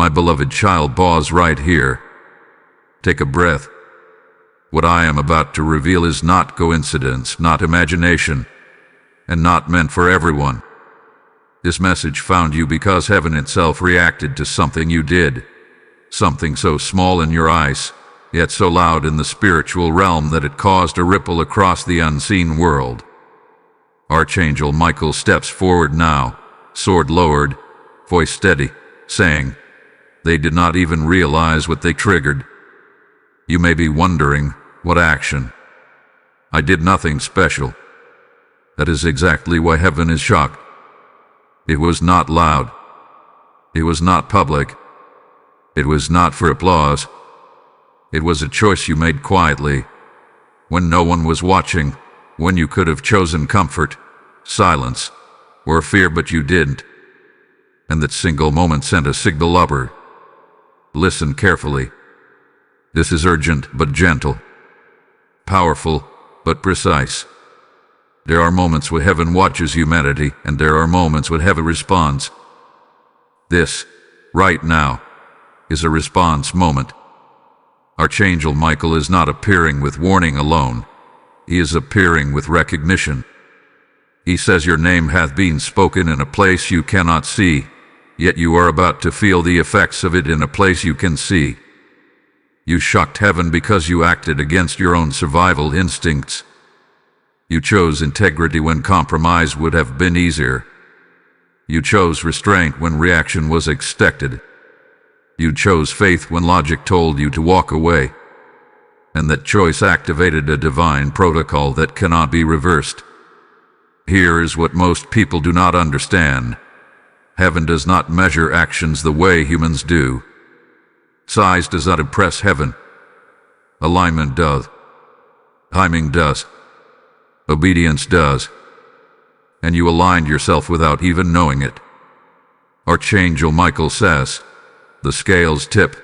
my beloved child, pause right here. Take a breath. What I am about to reveal is not coincidence, not imagination, and not meant for everyone. This message found you because heaven itself reacted to something you did, something so small in your eyes, yet so loud in the spiritual realm that it caused a ripple across the unseen world. Archangel Michael steps forward now, sword lowered, voice steady, saying, "They did not even realize what they triggered." You may be wondering, what action? I did nothing special. That is exactly why heaven is shocked. It was not loud. It was not public. It was not for applause. It was a choice you made quietly, when no one was watching, when you could have chosen comfort, silence, or fear, but you didn't. And that single moment sent a signal upward. Listen carefully. This is urgent but gentle, powerful but precise. There are moments when heaven watches humanity, and there are moments when heaven responds. This, right now, is a response moment. Archangel Michael is not appearing with warning alone. He is appearing with recognition. He says your name hath been spoken in a place you cannot see, yet you are about to feel the effects of it in a place you can see. You shocked heaven because you acted against your own survival instincts. You chose integrity when compromise would have been easier. You chose restraint when reaction was expected. You chose faith when logic told you to walk away. And that choice activated a divine protocol that cannot be reversed. Here is what most people do not understand. Heaven does not measure actions the way humans do. Size does not impress heaven. Alignment does. Timing does. Obedience does. And you aligned yourself without even knowing it. Archangel Michael says, the scales tip.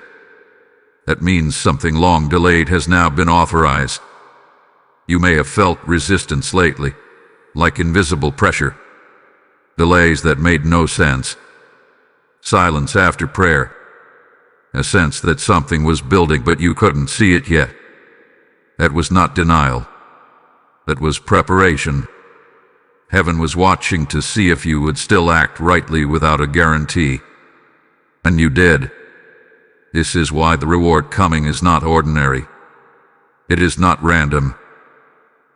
That means something long delayed has now been authorized. You may have felt resistance lately, like invisible pressure. Delays that made no sense. Silence after prayer. A sense that something was building but you couldn't see it yet. That was not denial. That was preparation. Heaven was watching to see if you would still act rightly without a guarantee. And you did. This is why the reward coming is not ordinary. It is not random.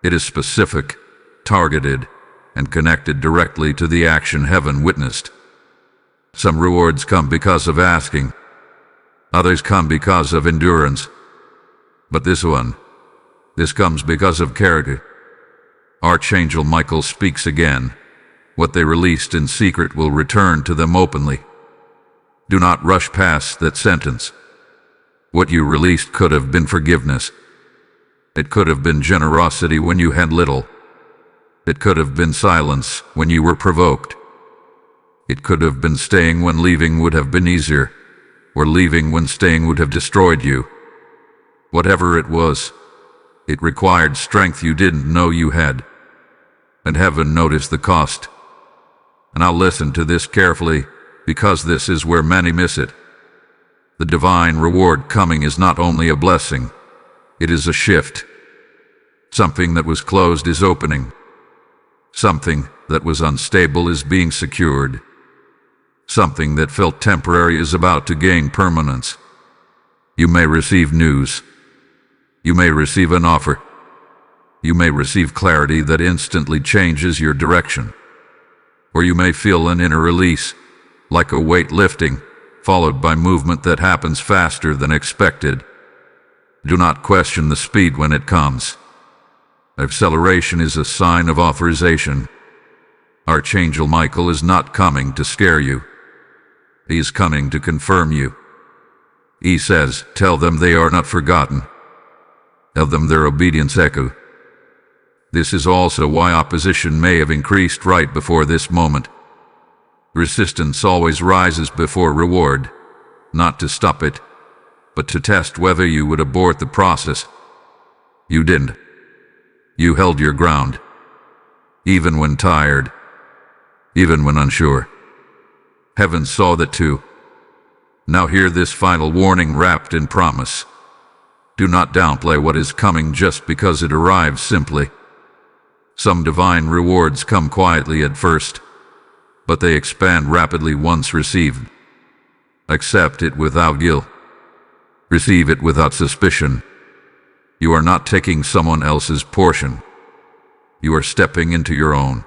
It is specific, targeted, and connected directly to the action heaven witnessed. Some rewards come because of asking. Others come because of endurance. But this comes because of character. Archangel Michael speaks again. What they released in secret will return to them openly. Do not rush past that sentence. What you released could have been forgiveness. It could have been generosity when you had little. It could have been silence when you were provoked. It could have been staying when leaving would have been easier, or leaving when staying would have destroyed you. Whatever it was, it required strength you didn't know you had. And heaven noticed the cost. And I'll listen to this carefully, because this is where many miss it. The divine reward coming is not only a blessing, it is a shift. Something that was closed is opening. Something that was unstable is being secured. Something that felt temporary is about to gain permanence. You may receive news. You may receive an offer. You may receive clarity that instantly changes your direction. Or you may feel an inner release, like a weight lifting, followed by movement that happens faster than expected. Do not question the speed when it comes. Acceleration is a sign of authorization. Archangel Michael is not coming to scare you. He is coming to confirm you. He says, tell them they are not forgotten. Tell them their obedience echo. This is also why opposition may have increased right before this moment. Resistance always rises before reward, not to stop it, but to test whether you would abort the process. You didn't. You held your ground, even when tired, even when unsure. Heaven saw that too. Now hear this final warning wrapped in promise. Do not downplay what is coming just because it arrives simply. Some divine rewards come quietly at first, but they expand rapidly once received. Accept it without guilt. Receive it without suspicion. You are not taking someone else's portion. You are stepping into your own.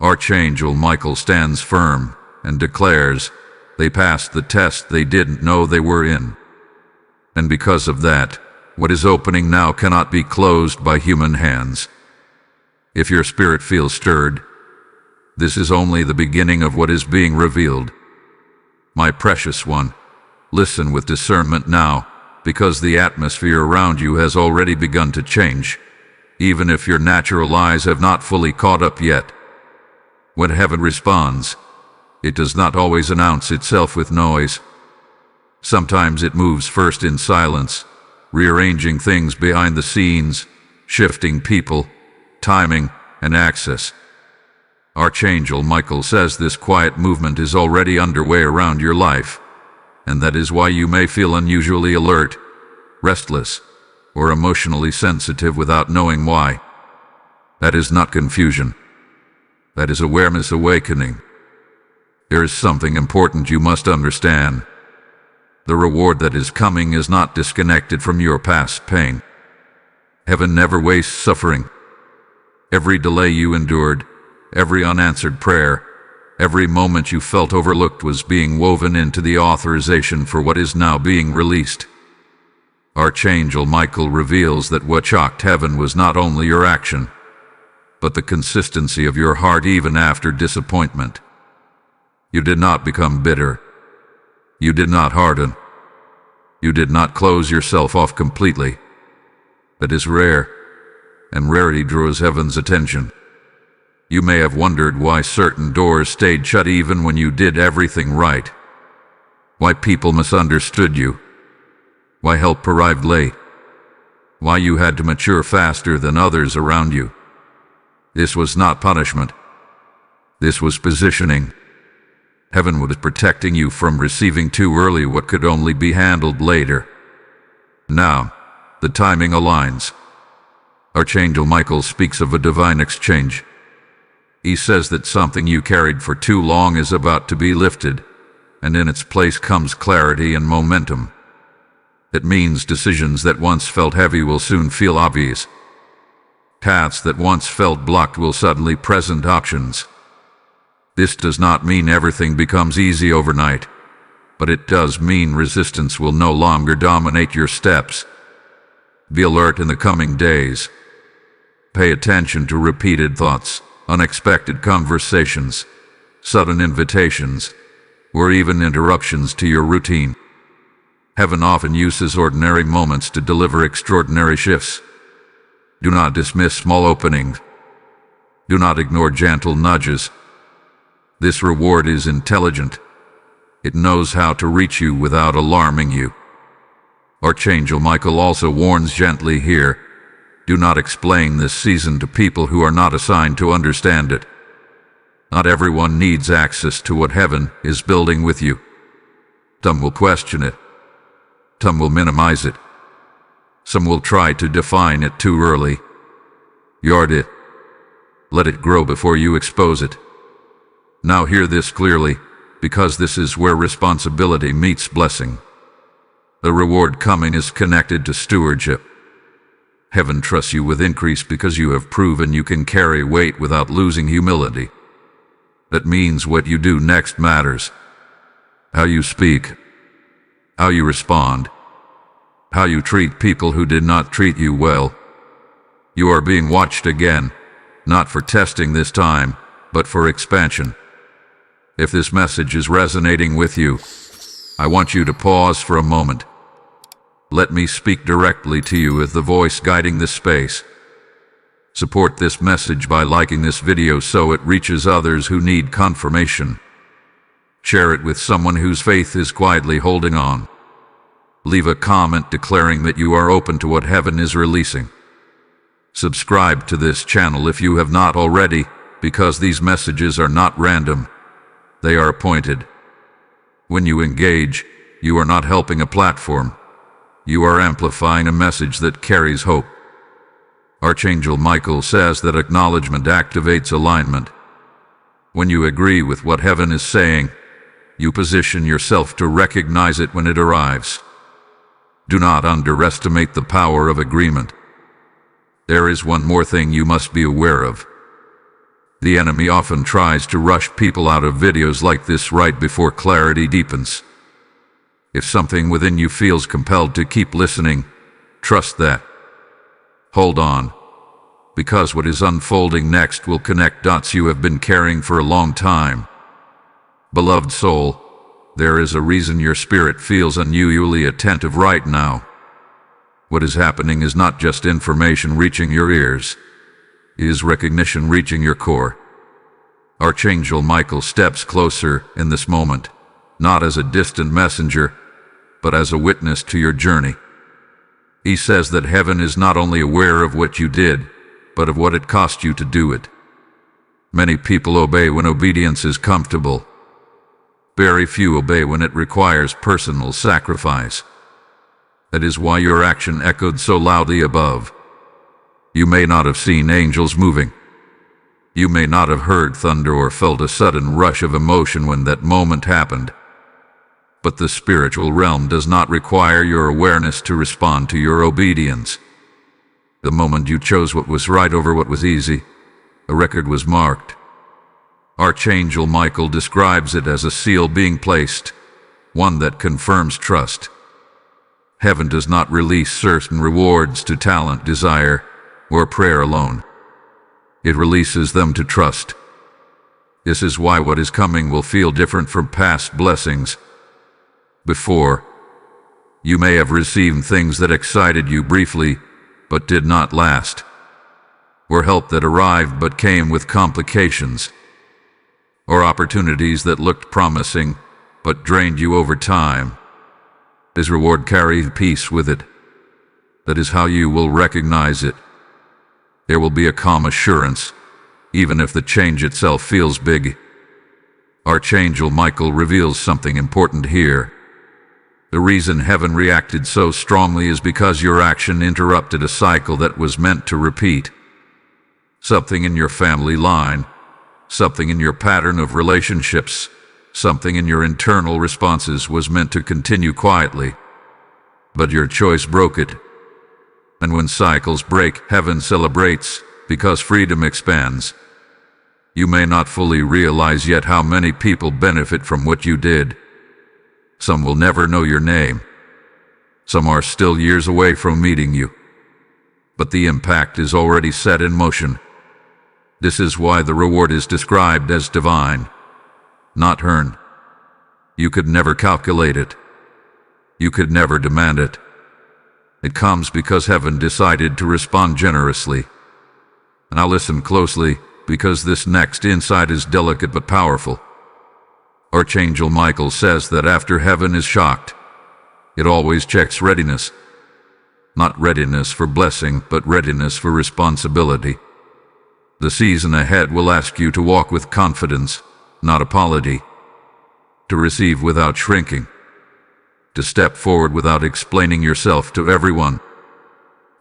Archangel Michael stands firm and declares they passed the test they didn't know they were in. And because of that, what is opening now cannot be closed by human hands. If your spirit feels stirred, this is only the beginning of what is being revealed. My precious one, listen with discernment now, because the atmosphere around you has already begun to change, even if your natural eyes have not fully caught up yet. When heaven responds, it does not always announce itself with noise. Sometimes it moves first in silence, rearranging things behind the scenes, shifting people, timing, and access. Archangel Michael says this quiet movement is already underway around your life, and that is why you may feel unusually alert, restless, or emotionally sensitive without knowing why. That is not confusion. That is awareness awakening. There is something important you must understand. The reward that is coming is not disconnected from your past pain. Heaven never wastes suffering. Every delay you endured, every unanswered prayer, every moment you felt overlooked was being woven into the authorization for what is now being released. Archangel Michael reveals that what shocked heaven was not only your action, but the consistency of your heart even after disappointment. You did not become bitter. You did not harden. You did not close yourself off completely. That is rare, and rarity draws heaven's attention. You may have wondered why certain doors stayed shut even when you did everything right. Why people misunderstood you. Why help arrived late. Why you had to mature faster than others around you. This was not punishment. This was positioning. Heaven was protecting you from receiving too early what could only be handled later. Now, the timing aligns. Archangel Michael speaks of a divine exchange. He says that something you carried for too long is about to be lifted, and in its place comes clarity and momentum. It means decisions that once felt heavy will soon feel obvious. Paths that once felt blocked will suddenly present options. This does not mean everything becomes easy overnight, but it does mean resistance will no longer dominate your steps. Be alert in the coming days. Pay attention to repeated thoughts, unexpected conversations, sudden invitations, or even interruptions to your routine. Heaven often uses ordinary moments to deliver extraordinary shifts. Do not dismiss small openings. Do not ignore gentle nudges. This reward is intelligent. It knows how to reach you without alarming you. Archangel Michael also warns gently here, do not explain this season to people who are not assigned to understand it. Not everyone needs access to what heaven is building with you. Some will question it. Some will minimize it. Some will try to define it too early. Yard it. Let it grow before you expose it. Now hear this clearly, because this is where responsibility meets blessing. The reward coming is connected to stewardship. Heaven trusts you with increase because you have proven you can carry weight without losing humility. That means what you do next matters. How you speak. How you respond. How you treat people who did not treat you well. You are being watched again, not for testing this time, but for expansion. If this message is resonating with you, I want you to pause for a moment. Let me speak directly to you as the voice guiding this space. Support this message by liking this video so it reaches others who need confirmation. Share it with someone whose faith is quietly holding on. Leave a comment declaring that you are open to what heaven is releasing. Subscribe to this channel if you have not already, because these messages are not random. They are appointed. When you engage, You are not helping a platform. You are amplifying a message that carries hope. Archangel Michael says that acknowledgement activates alignment. When you agree with what heaven is saying, you position yourself to recognize it when it arrives. Do not underestimate the power of agreement. There is one more thing you must be aware of. The enemy often tries to rush people out of videos like this right before clarity deepens. If something within you feels compelled to keep listening, trust that. Hold on, because what is unfolding next will connect dots you have been carrying for a long time. Beloved soul, there is a reason your spirit feels unusually attentive right now. What is happening is not just information reaching your ears. It is recognition reaching your core. Archangel Michael steps closer in this moment, not as a distant messenger, but as a witness to your journey. He says that heaven is not only aware of what you did, but of what it cost you to do it. Many people obey when obedience is comfortable. Very few obey when it requires personal sacrifice. That is why your action echoed so loudly above. You may not have seen angels moving. You may not have heard thunder or felt a sudden rush of emotion when that moment happened. But the spiritual realm does not require your awareness to respond to your obedience. The moment you chose what was right over what was easy, a record was marked. Archangel Michael describes it as a seal being placed, one that confirms trust. Heaven does not release certain rewards to talent, desire, or prayer alone. It releases them to trust. This is why what is coming will feel different from past blessings. Before, you may have received things that excited you briefly, but did not last, or help that arrived but came with complications, or opportunities that looked promising, but drained you over time. This reward carried peace with it. That is how you will recognize it. There will be a calm assurance, even if the change itself feels big. Archangel Michael reveals something important here. The reason heaven reacted so strongly is because your action interrupted a cycle that was meant to repeat. Something in your family line, something in your pattern of relationships, something in your internal responses was meant to continue quietly. But your choice broke it. And when cycles break, heaven celebrates, because freedom expands. You may not fully realize yet how many people benefit from what you did. Some will never know your name. Some are still years away from meeting you. But the impact is already set in motion. This is why the reward is described as divine, not earned. You could never calculate it. You could never demand it. It comes because heaven decided to respond generously. Now listen closely, because this next insight is delicate but powerful. Archangel Michael says that after heaven is shocked, it always checks readiness. Not readiness for blessing, but readiness for responsibility. The season ahead will ask you to walk with confidence, not apology. To receive without shrinking. To step forward without explaining yourself to everyone.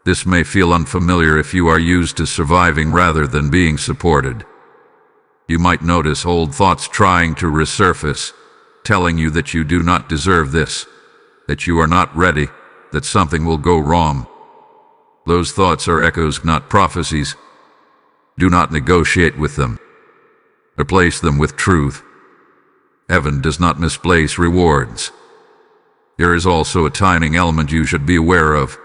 This may feel unfamiliar if you are used to surviving rather than being supported. You might notice old thoughts trying to resurface, telling you that you do not deserve this, that you are not ready, that something will go wrong. Those thoughts are echoes, not prophecies. Do not negotiate with them. Replace them with truth. Heaven does not misplace rewards. There is also a timing element you should be aware of.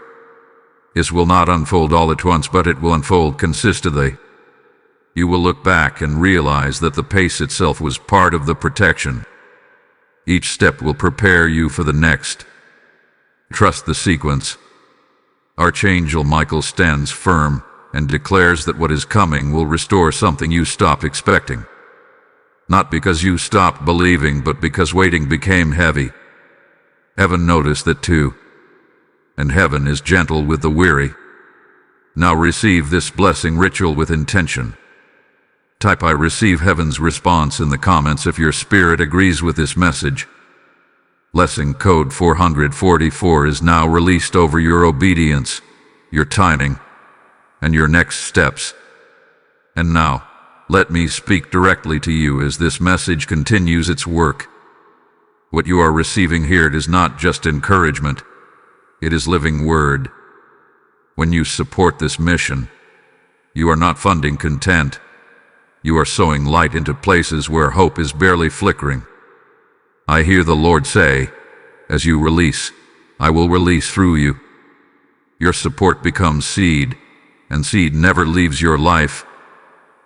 This will not unfold all at once, but it will unfold consistently. You will look back and realize that the pace itself was part of the protection. Each step will prepare you for the next. Trust the sequence. Archangel Michael stands firm and declares that what is coming will restore something you stopped expecting. Not because you stopped believing, but because waiting became heavy. Heaven noticed that too. And heaven is gentle with the weary. Now receive this blessing ritual with intention. Type "I receive heaven's response" in the comments if your spirit agrees with this message. Lesson code 444 is now released over your obedience, your timing, and your next steps. And now, let me speak directly to you as this message continues its work. What you are receiving here is not just encouragement, it is living word. When you support this mission, you are not funding content. You are sowing light into places where hope is barely flickering. I hear the Lord say, as you release, I will release through you. Your support becomes seed, and seed never leaves your life.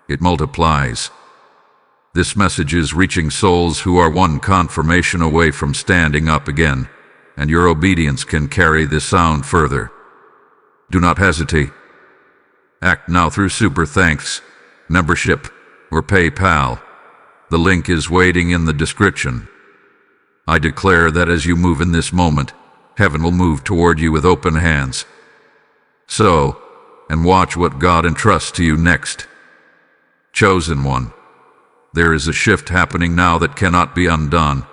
It multiplies. This message is reaching souls who are one confirmation away from standing up again, and your obedience can carry this sound further. Do not hesitate. Act now through Super Thanks, membership, or PayPal. The link is waiting in the description. I declare that as you move in this moment, heaven will move toward you with open hands. So, and watch what God entrusts to you next. Chosen one, there is a shift happening now that cannot be undone,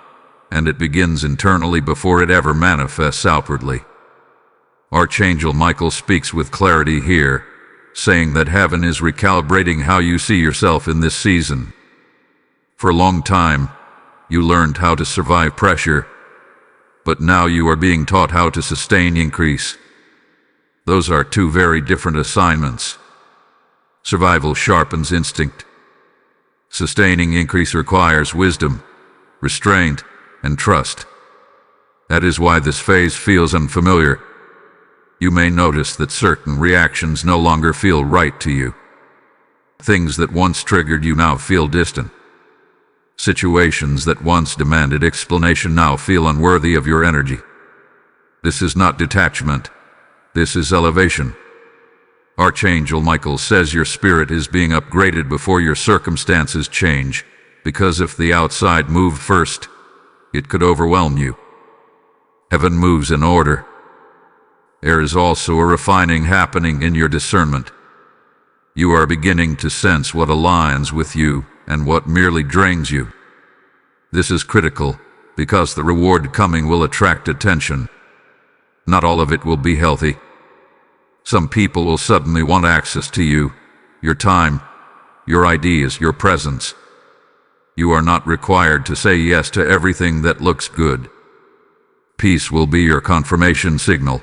and it begins internally before it ever manifests outwardly. Archangel Michael speaks with clarity here, saying that heaven is recalibrating how you see yourself in this season. For a long time, you learned how to survive pressure, but now you are being taught how to sustain increase. Those are two very different assignments. Survival sharpens instinct. Sustaining increase requires wisdom, restraint, and trust. That is why this phase feels unfamiliar. You may notice that certain reactions no longer feel right to you. Things that once triggered you now feel distant. Situations that once demanded explanation now feel unworthy of your energy. This is not detachment. This is elevation. Archangel Michael says your spirit is being upgraded before your circumstances change, because if the outside moved first, it could overwhelm you. Heaven moves in order. There is also a refining happening in your discernment. You are beginning to sense what aligns with you and what merely drains you. This is critical, because the reward coming will attract attention. Not all of it will be healthy. Some people will suddenly want access to you, your time, your ideas, your presence. You are not required to say yes to everything that looks good. Peace will be your confirmation signal.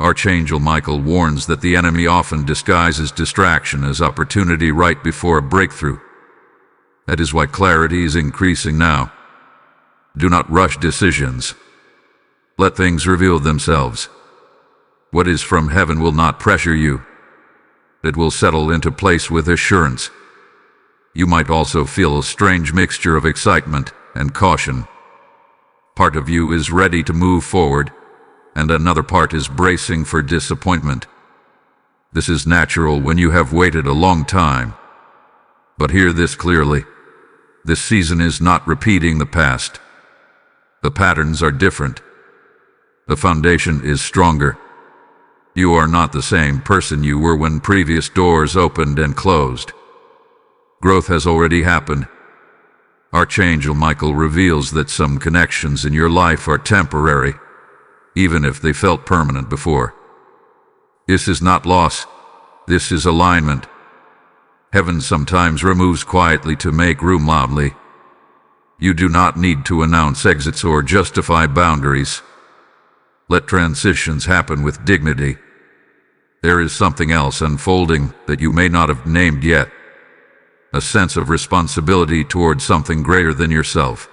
Archangel Michael warns that the enemy often disguises distraction as opportunity right before a breakthrough. That is why clarity is increasing now. Do not rush decisions. Let things reveal themselves. What is from heaven will not pressure you. It will settle into place with assurance. You might also feel a strange mixture of excitement and caution. Part of you is ready to move forward, and another part is bracing for disappointment. This is natural when you have waited a long time. But hear this clearly. This season is not repeating the past. The patterns are different. The foundation is stronger. You are not the same person you were when previous doors opened and closed. Growth has already happened. Archangel Michael reveals that some connections in your life are temporary, even if they felt permanent before. This is not loss. This is alignment. Heaven sometimes removes quietly to make room loudly. You do not need to announce exits or justify boundaries. Let transitions happen with dignity. There is something else unfolding that you may not have named yet. A sense of responsibility toward something greater than yourself.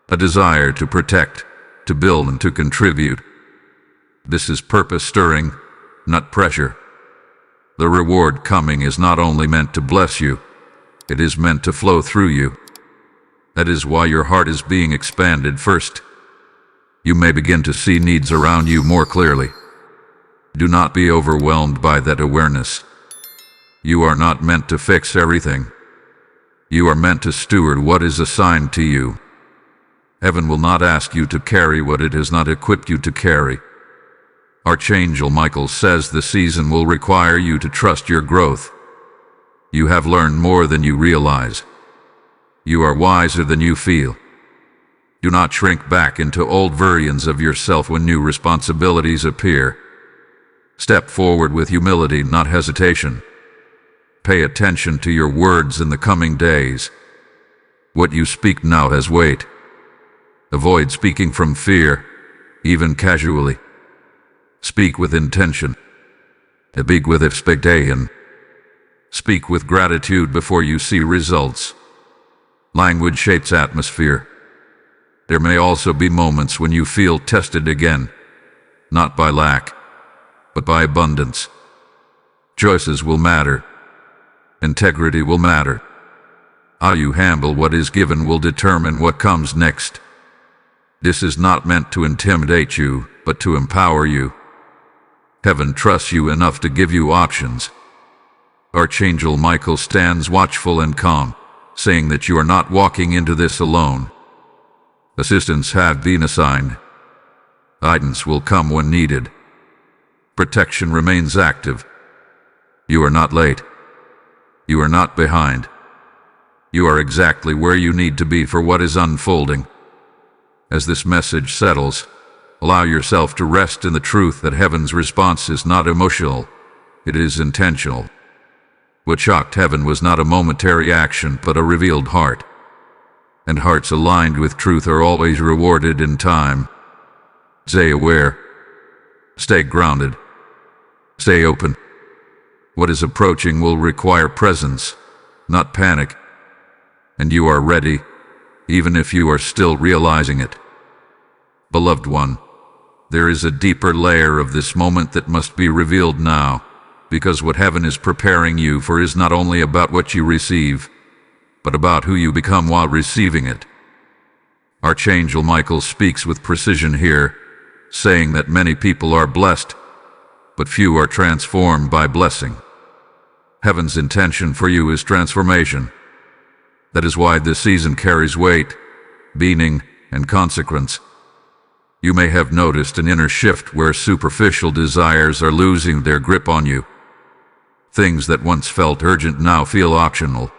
A desire to protect, to build, and to contribute. This is purpose stirring, not pressure. The reward coming is not only meant to bless you, it is meant to flow through you. That is why your heart is being expanded first. You may begin to see needs around you more clearly. Do not be overwhelmed by that awareness. You are not meant to fix everything. You are meant to steward what is assigned to you. Heaven will not ask you to carry what it has not equipped you to carry. Archangel Michael says the season will require you to trust your growth. You have learned more than you realize. You are wiser than you feel. Do not shrink back into old versions of yourself when new responsibilities appear. Step forward with humility, not hesitation. Pay attention to your words in the coming days. What you speak now has weight. Avoid speaking from fear, even casually. Speak with intention. Speak with expectation. Speak with gratitude before you see results. Language shapes atmosphere. There may also be moments when you feel tested again, not by lack, but by abundance. Choices will matter. Integrity will matter. How you handle what is given will determine what comes next. This is not meant to intimidate you, but to empower you. Heaven trusts you enough to give you options. Archangel Michael stands watchful and calm, saying that you are not walking into this alone. Assistance have been assigned. Guidance will come when needed. Protection remains active. You are not late. You are not behind. You are exactly where you need to be for what is unfolding. As this message settles, allow yourself to rest in the truth that heaven's response is not emotional, it is intentional. What shocked heaven was not a momentary action, but a revealed heart. And hearts aligned with truth are always rewarded in time. Stay aware. Stay grounded. Stay open. What is approaching will require presence, not panic. And you are ready, even if you are still realizing it. Beloved one, there is a deeper layer of this moment that must be revealed now, because what heaven is preparing you for is not only about what you receive, but about who you become while receiving it. Archangel Michael speaks with precision here, saying that many people are blessed, but few are transformed by blessing. Heaven's intention for you is transformation. That is why this season carries weight, meaning, and consequence. You may have noticed an inner shift where superficial desires are losing their grip on you. Things that once felt urgent now feel optional.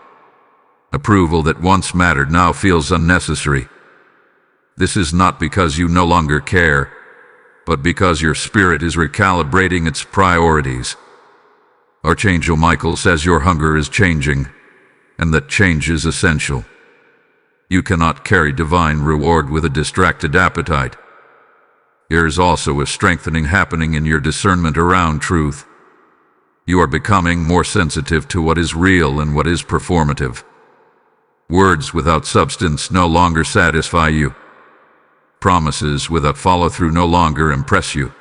Approval that once mattered now feels unnecessary. This is not because you no longer care, but because your spirit is recalibrating its priorities. Archangel Michael says your hunger is changing, and that change is essential. You cannot carry divine reward with a distracted appetite. There is also a strengthening happening in your discernment around truth. You are becoming more sensitive to what is real and what is performative. Words without substance no longer satisfy you. Promises without follow-through no longer impress you.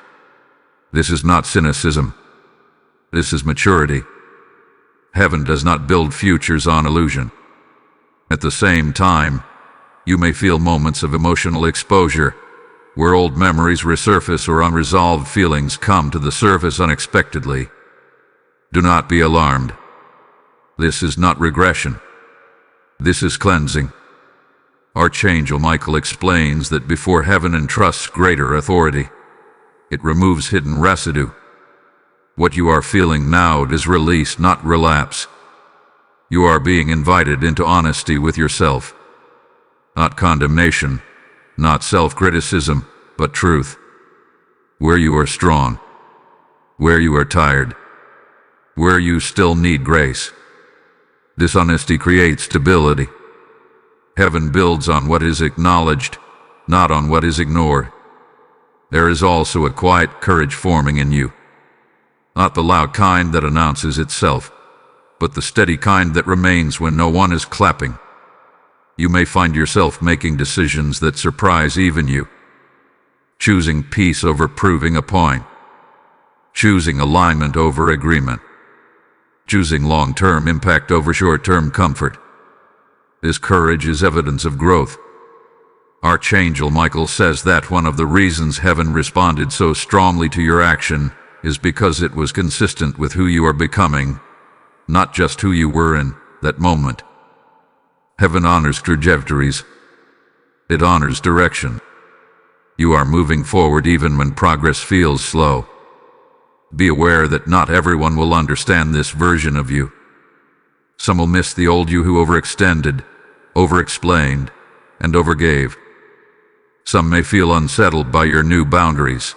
This is not cynicism. This is maturity. Heaven does not build futures on illusion. At the same time, you may feel moments of emotional exposure, where old memories resurface or unresolved feelings come to the surface unexpectedly. Do not be alarmed. This is not regression. This is cleansing. Archangel Michael explains that before heaven entrusts greater authority, it removes hidden residue. What you are feeling now is release, not relapse. You are being invited into honesty with yourself. Not condemnation, not self-criticism, but truth. Where you are strong, where you are tired, where you still need grace. This honesty creates stability. Heaven builds on what is acknowledged, not on what is ignored. There is also a quiet courage forming in you. Not the loud kind that announces itself, but the steady kind that remains when no one is clapping. You may find yourself making decisions that surprise even you. Choosing peace over proving a point. Choosing alignment over agreement. Choosing long-term impact over short-term comfort. This courage is evidence of growth. Archangel Michael says that one of the reasons heaven responded so strongly to your action is because it was consistent with who you are becoming, not just who you were in that moment. Heaven honors trajectories. It honors direction. You are moving forward even when progress feels slow. Be aware that not everyone will understand this version of you. Some will miss the old you who overextended, overexplained, and overgave. Some may feel unsettled by your new boundaries.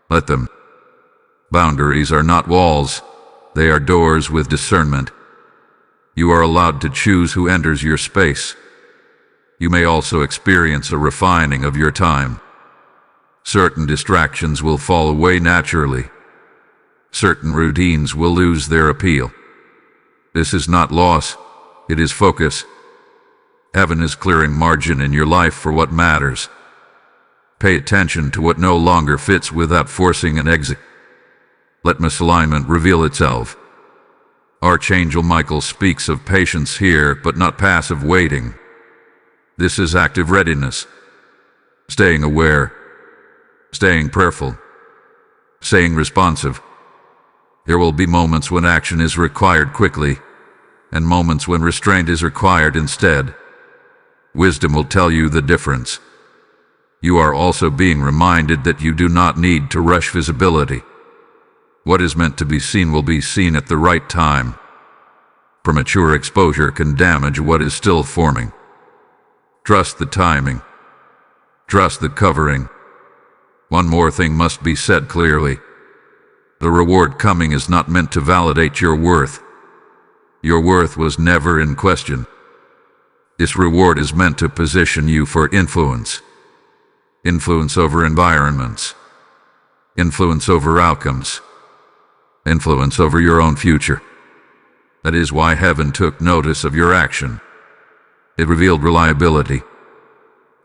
Let them. Boundaries are not walls, they are doors with discernment. You are allowed to choose who enters your space. You may also experience a refining of your time. Certain distractions will fall away naturally. Certain routines will lose their appeal. This is not loss, it is focus. Heaven is clearing margin in your life for what matters. Pay attention to what no longer fits without forcing an exit. Let misalignment reveal itself. Archangel Michael speaks of patience here, but not passive waiting. This is active readiness. Staying aware, staying prayerful, staying responsive. There will be moments when action is required quickly, and moments when restraint is required instead. Wisdom will tell you the difference. You are also being reminded that you do not need to rush visibility. What is meant to be seen will be seen at the right time. Premature exposure can damage what is still forming. Trust the timing. Trust the covering. One more thing must be said clearly. The reward coming is not meant to validate your worth. Your worth was never in question. This reward is meant to position you for influence. Influence over environments. Influence over outcomes. Influence over your own future. That is why heaven took notice of your action. It revealed reliability.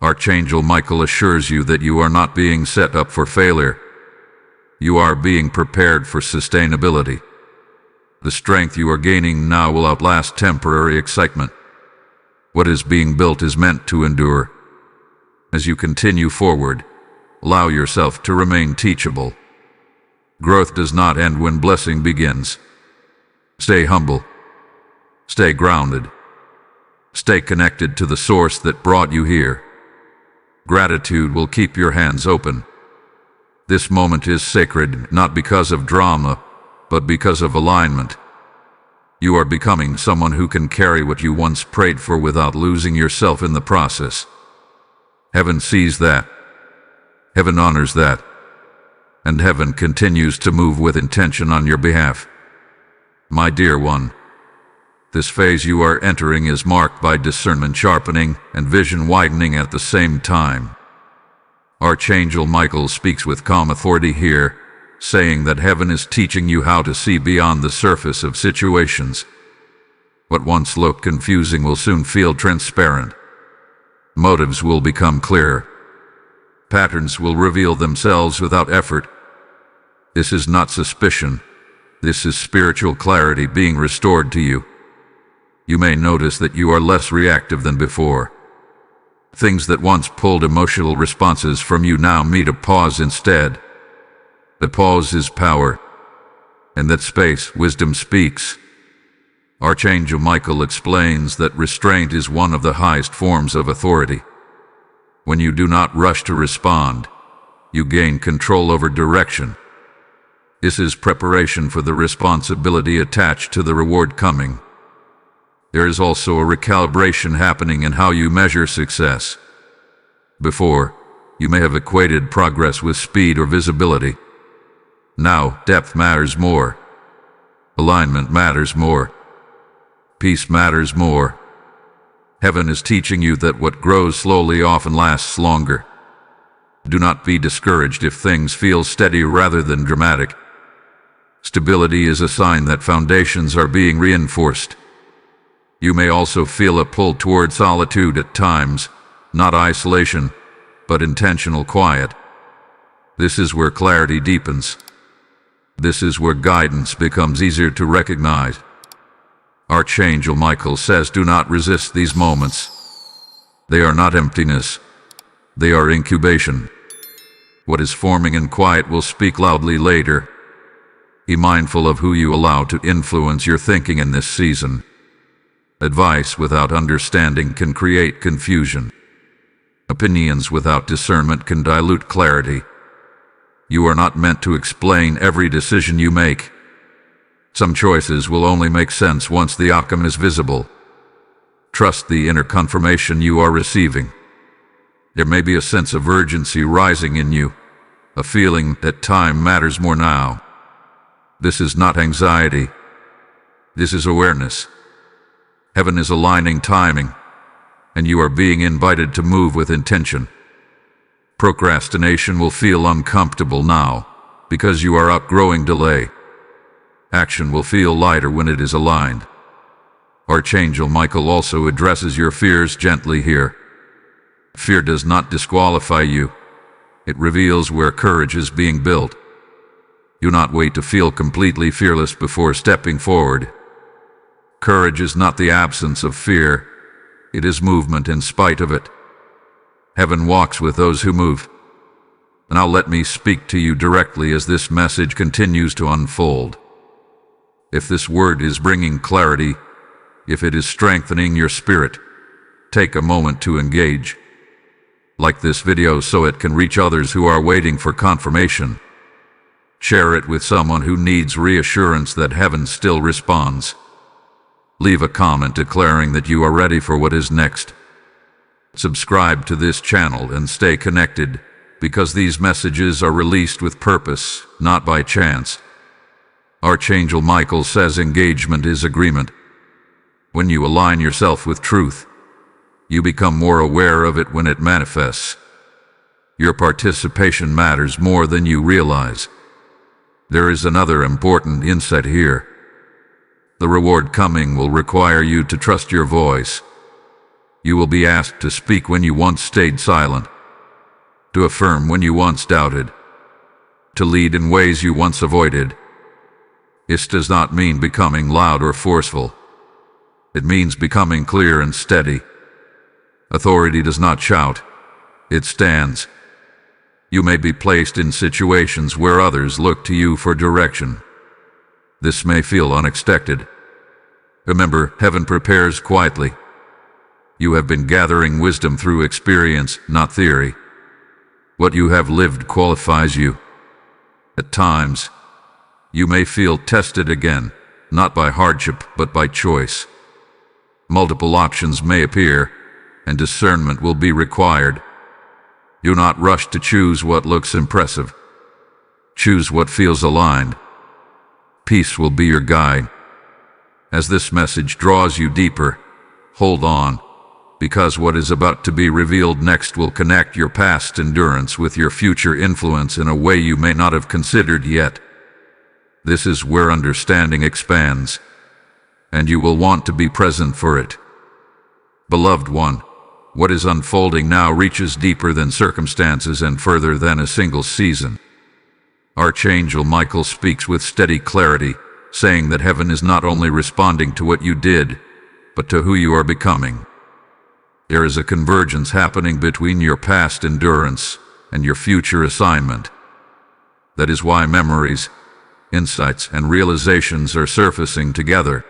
Archangel Michael assures you that you are not being set up for failure. You are being prepared for sustainability. The strength you are gaining now will outlast temporary excitement. What is being built is meant to endure. As you continue forward, allow yourself to remain teachable. Growth does not end when blessing begins. Stay humble. Stay grounded. Stay connected to the source that brought you here. Gratitude will keep your hands open. This moment is sacred, not because of drama, but because of alignment. You are becoming someone who can carry what you once prayed for without losing yourself in the process. Heaven sees that. Heaven honors that. And heaven continues to move with intention on your behalf. My dear one, this phase you are entering is marked by discernment sharpening and vision widening at the same time. Archangel Michael speaks with calm authority here, saying that heaven is teaching you how to see beyond the surface of situations. What once looked confusing will soon feel transparent. Motives will become clear. Patterns will reveal themselves without effort. This is not suspicion. This is spiritual clarity being restored to you. You may notice that you are less reactive than before. Things that once pulled emotional responses from you now meet a pause instead. The pause is power. In that space, wisdom speaks. Archangel Michael explains that restraint is one of the highest forms of authority. When you do not rush to respond, you gain control over direction. This is preparation for the responsibility attached to the reward coming. There is also a recalibration happening in how you measure success. Before, you may have equated progress with speed or visibility. Now, depth matters more. Alignment matters more. Peace matters more. Heaven is teaching you that what grows slowly often lasts longer. Do not be discouraged if things feel steady rather than dramatic. Stability is a sign that foundations are being reinforced. You may also feel a pull toward solitude at times, not isolation, but intentional quiet. This is where clarity deepens. This is where guidance becomes easier to recognize. Archangel Michael says, do not resist these moments. They are not emptiness. They are incubation. What is forming in quiet will speak loudly later. Be mindful of who you allow to influence your thinking in this season. Advice without understanding can create confusion. Opinions without discernment can dilute clarity. You are not meant to explain every decision you make. Some choices will only make sense once the outcome is visible. Trust the inner confirmation you are receiving. There may be a sense of urgency rising in you, a feeling that time matters more now. This is not anxiety. This is awareness. Heaven is aligning timing, and you are being invited to move with intention. Procrastination will feel uncomfortable now, because you are outgrowing delay. Action will feel lighter when it is aligned. Archangel Michael also addresses your fears gently here. Fear does not disqualify you. It reveals where courage is being built. Do not wait to feel completely fearless before stepping forward. Courage is not the absence of fear. It is movement in spite of it. Heaven walks with those who move. Now let me speak to you directly as this message continues to unfold. If this word is bringing clarity, if it is strengthening your spirit, take a moment to engage. Like this video so it can reach others who are waiting for confirmation. Share it with someone who needs reassurance that heaven still responds. Leave a comment declaring that you are ready for what is next. Subscribe to this channel and stay connected, because these messages are released with purpose, not by chance. Archangel Michael says engagement is agreement. When you align yourself with truth, you become more aware of it when it manifests. Your participation matters more than you realize. There is another important insight here. The reward coming will require you to trust your voice. You will be asked to speak when you once stayed silent, to affirm when you once doubted, to lead in ways you once avoided. This does not mean becoming loud or forceful. It means becoming clear and steady. Authority does not shout, it stands. You may be placed in situations where others look to you for direction. This may feel unexpected. Remember, heaven prepares quietly. You have been gathering wisdom through experience, not theory. What you have lived qualifies you. At times, you may feel tested again, not by hardship, but by choice. Multiple options may appear, and discernment will be required. Do not rush to choose what looks impressive. Choose what feels aligned. Peace will be your guide. As this message draws you deeper, hold on, because what is about to be revealed next will connect your past endurance with your future influence in a way you may not have considered yet. This is where understanding expands, and you will want to be present for it. Beloved one, what is unfolding now reaches deeper than circumstances and further than a single season. Archangel Michael speaks with steady clarity, saying that heaven is not only responding to what you did, but to who you are becoming. There is a convergence happening between your past endurance and your future assignment. That is why memories, insights, and realizations are surfacing together.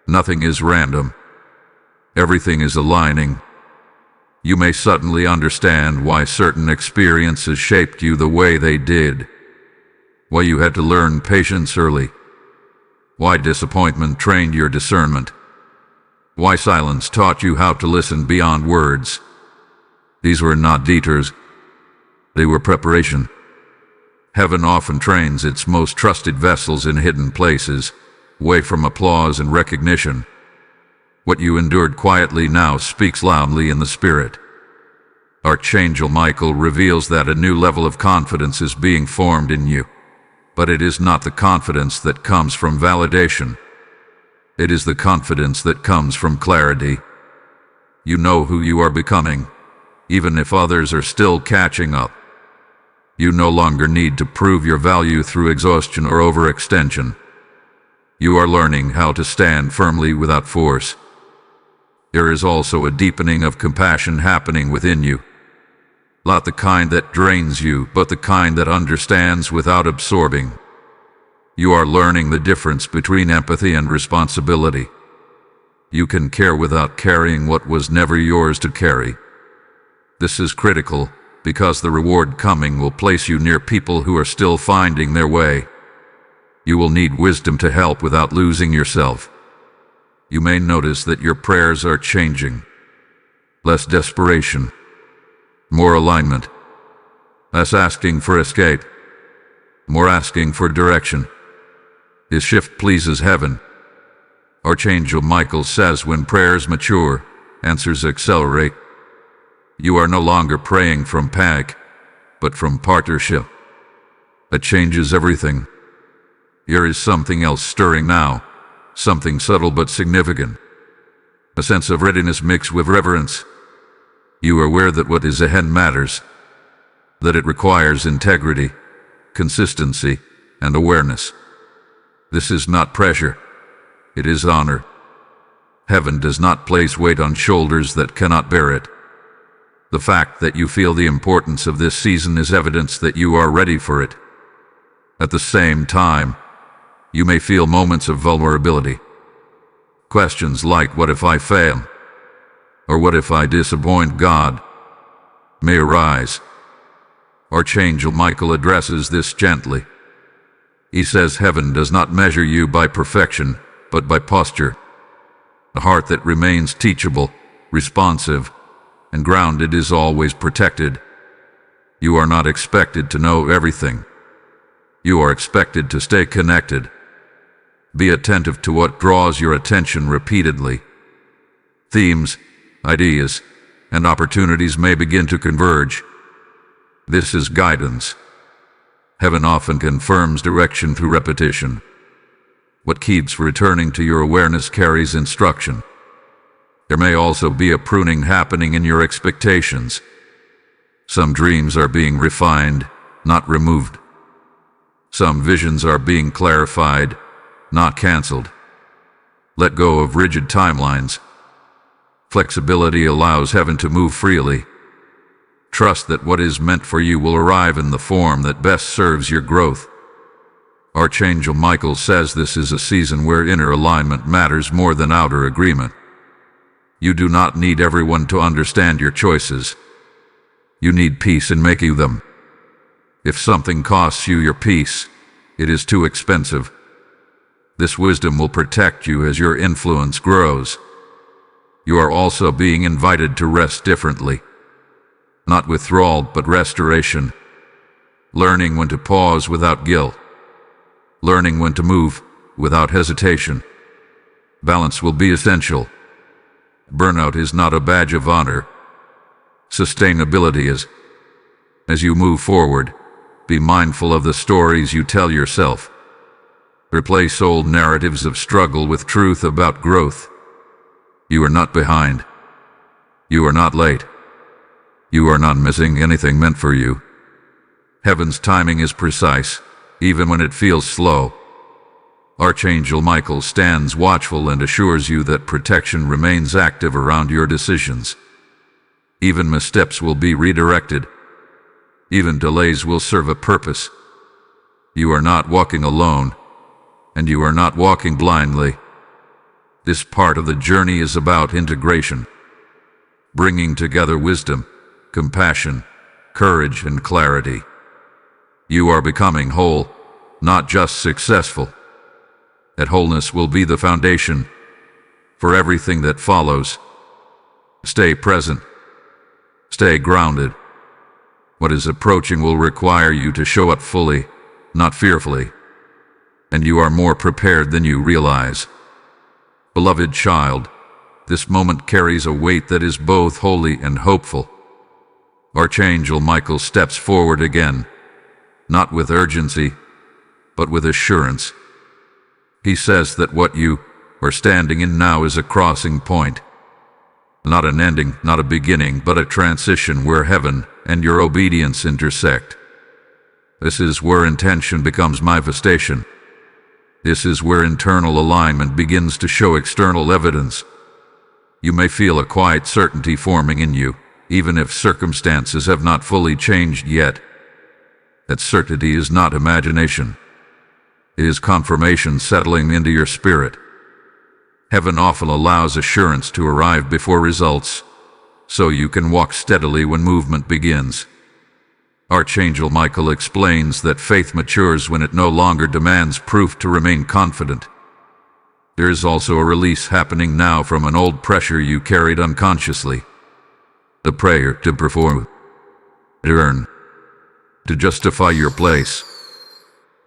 Nothing is random. Everything is aligning. You may suddenly understand why certain experiences shaped you the way they did, why you had to learn patience early, why disappointment trained your discernment, why silence taught you how to listen beyond words. These were not detours, they were preparation. Heaven often trains its most trusted vessels in hidden places, away from applause and recognition. What you endured quietly now speaks loudly in the spirit. Archangel Michael reveals that a new level of confidence is being formed in you. But it is not the confidence that comes from validation. It is the confidence that comes from clarity. You know who you are becoming, even if others are still catching up. You no longer need to prove your value through exhaustion or overextension. You are learning how to stand firmly without force. There is also a deepening of compassion happening within you. Not the kind that drains you, but the kind that understands without absorbing. You are learning the difference between empathy and responsibility. You can care without carrying what was never yours to carry. This is critical, because the reward coming will place you near people who are still finding their way. You will need wisdom to help without losing yourself. You may notice that your prayers are changing. Less desperation, More alignment. Less asking for escape. More asking for direction. This shift pleases heaven. Archangel Michael says when prayers mature, answers accelerate. You are no longer praying from panic, but from partnership. That changes everything. Here is something else stirring now, something subtle but significant. A sense of readiness mixed with reverence. You are aware that what is ahead matters, that it requires integrity, consistency, and awareness. This is not pressure, it is honor. Heaven does not place weight on shoulders that cannot bear it. The fact that you feel the importance of this season is evidence that you are ready for it. At the same time, you may feel moments of vulnerability. Questions like, what if I fail? Or what if I disappoint God? May arise. Archangel Michael addresses this gently. He says heaven does not measure you by perfection, but by posture. A heart that remains teachable, responsive, and grounded is always protected. You are not expected to know everything. You are expected to stay connected. Be attentive to what draws your attention repeatedly. Themes, ideas, and opportunities may begin to converge. This is guidance. Heaven often confirms direction through repetition. What keeps returning to your awareness carries instruction. There may also be a pruning happening in your expectations. Some dreams are being refined, not removed. Some visions are being clarified, not canceled. Let go of rigid timelines. Flexibility allows heaven to move freely. Trust that what is meant for you will arrive in the form that best serves your growth. Archangel Michael says this is a season where inner alignment matters more than outer agreement. You do not need everyone to understand your choices. You need peace in making them. If something costs you your peace, it is too expensive. This wisdom will protect you as your influence grows. You are also being invited to rest differently. Not withdrawal, but restoration. Learning when to pause without guilt. Learning when to move without hesitation. Balance will be essential. Burnout is not a badge of honor. Sustainability is. As you move forward, be mindful of the stories you tell yourself. Replace old narratives of struggle with truth about growth. You are not behind. You are not late. You are not missing anything meant for you. Heaven's timing is precise, even when it feels slow. Archangel Michael stands watchful and assures you that protection remains active around your decisions. Even missteps will be redirected. Even delays will serve a purpose. You are not walking alone, and you are not walking blindly. This part of the journey is about integration, bringing together wisdom, compassion, courage, and clarity. You are becoming whole, not just successful. That wholeness will be the foundation for everything that follows. Stay present. Stay grounded. What is approaching will require you to show up fully, not fearfully. And you are more prepared than you realize. Beloved child, this moment carries a weight that is both holy and hopeful. Archangel Michael steps forward again, not with urgency, but with assurance. He says that what you are standing in now is a crossing point. Not an ending, not a beginning, but a transition where heaven and your obedience intersect. This is where intention becomes manifestation. This is where internal alignment begins to show external evidence. You may feel a quiet certainty forming in you, even if circumstances have not fully changed yet. That certainty is not imagination. It is confirmation settling into your spirit. Heaven often allows assurance to arrive before results, so you can walk steadily when movement begins. Archangel Michael explains that faith matures when it no longer demands proof to remain confident. There is also a release happening now from an old pressure you carried unconsciously. The prayer to perform. earn, to justify your place.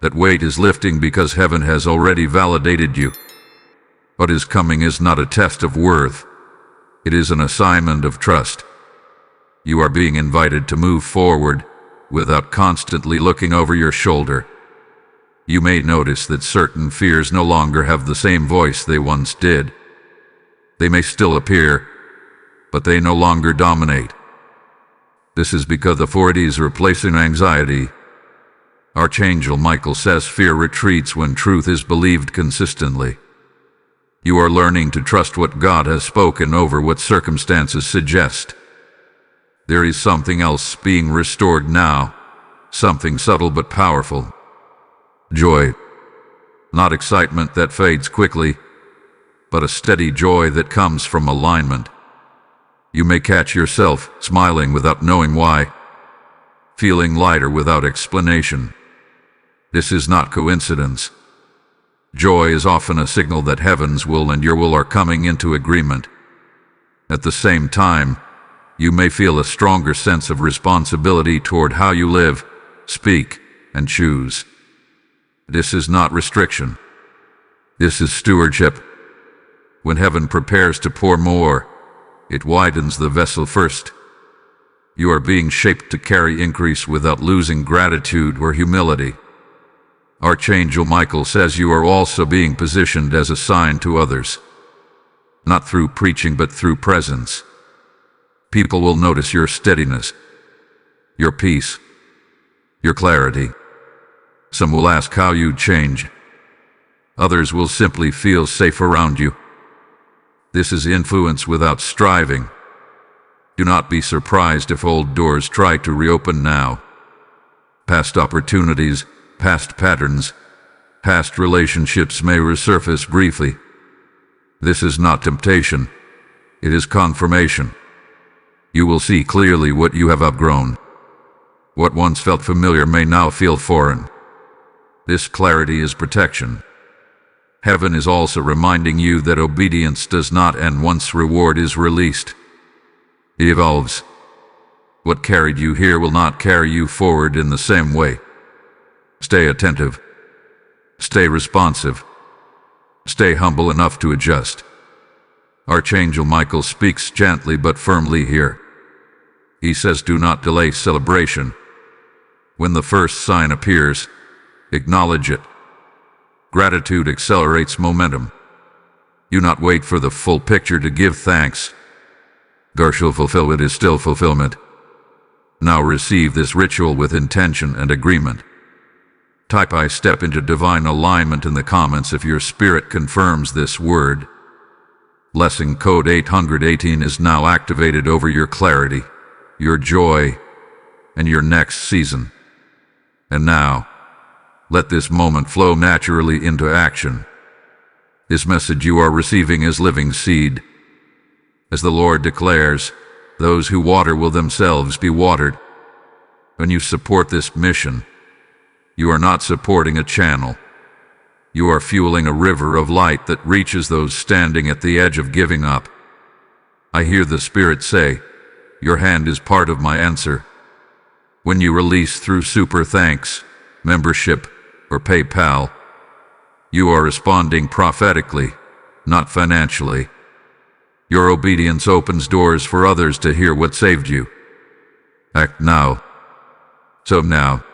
That weight is lifting because heaven has already validated you. What is coming is not a test of worth. It is an assignment of trust. You are being invited to move forward without constantly looking over your shoulder. You may notice that certain fears no longer have the same voice they once did. They may still appear, but they no longer dominate. This is because authority is replacing anxiety. Archangel Michael says fear retreats when truth is believed consistently. You are learning to trust what God has spoken over what circumstances suggest. There is something else being restored now, something subtle but powerful. Joy. Not excitement that fades quickly, but a steady joy that comes from alignment. You may catch yourself smiling without knowing why, feeling lighter without explanation. This is not coincidence. Joy is often a signal that heaven's will and your will are coming into agreement. At the same time, you may feel a stronger sense of responsibility toward how you live, speak, and choose. This is not restriction. This is stewardship. When heaven prepares to pour more, it widens the vessel first. You are being shaped to carry increase without losing gratitude or humility. Archangel Michael says you are also being positioned as a sign to others. Not through preaching but through presence. People will notice your steadiness, your peace, your clarity. Some will ask how you change. Others will simply feel safe around you. This is influence without striving. Do not be surprised if old doors try to reopen now. Past opportunities, past patterns, past relationships may resurface briefly. This is not temptation. It is confirmation. You will see clearly what you have outgrown. What once felt familiar may now feel foreign. This clarity is protection. Heaven is also reminding you that obedience does not end once reward is released. It evolves. What carried you here will not carry you forward in the same way. Stay attentive. Stay responsive. Stay humble enough to adjust. Archangel Michael speaks gently but firmly here. He says, do not delay celebration. When the first sign appears, acknowledge it. Gratitude accelerates momentum. Do not wait for the full picture to give thanks. Partial fulfillment is still fulfillment. Now receive this ritual with intention and agreement. Type I step into divine alignment in the comments if your spirit confirms this word. Blessing code 818 is now activated over your clarity, your joy, and your next season. And now, let this moment flow naturally into action. This message you are receiving is living seed. As the Lord declares, those who water will themselves be watered. When you support this mission, you are not supporting a channel. You are fueling a river of light that reaches those standing at the edge of giving up. I hear the Spirit say, your hand is part of my answer. When you release through super thanks, membership, or PayPal, you are responding prophetically, not financially. Your obedience opens doors for others to hear what saved you. Act now. So now,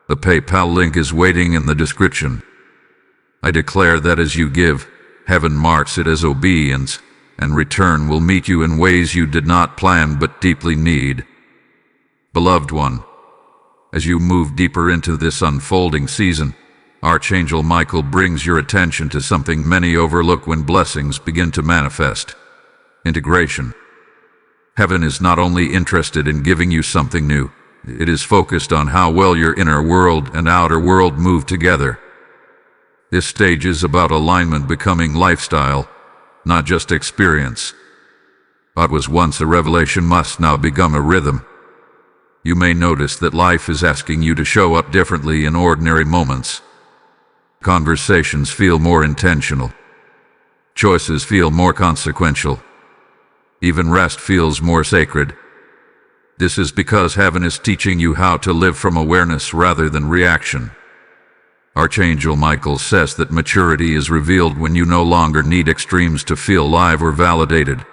the PayPal link is waiting in the description. I declare that as you give, heaven marks it as obedience, and return will meet you in ways you did not plan but deeply need. Beloved one, as you move deeper into this unfolding season, Archangel Michael brings your attention to something many overlook when blessings begin to manifest: integration. Heaven is not only interested in giving you something new, it is focused on how well your inner world and outer world move together. This stage is about alignment becoming lifestyle, not just experience. What was once a revelation must now become a rhythm. You may notice that life is asking you to show up differently in ordinary moments. Conversations feel more intentional. Choices feel more consequential. Even rest feels more sacred. This is because heaven is teaching you how to live from awareness rather than reaction. Archangel Michael says that maturity is revealed when you no longer need extremes to feel alive or validated.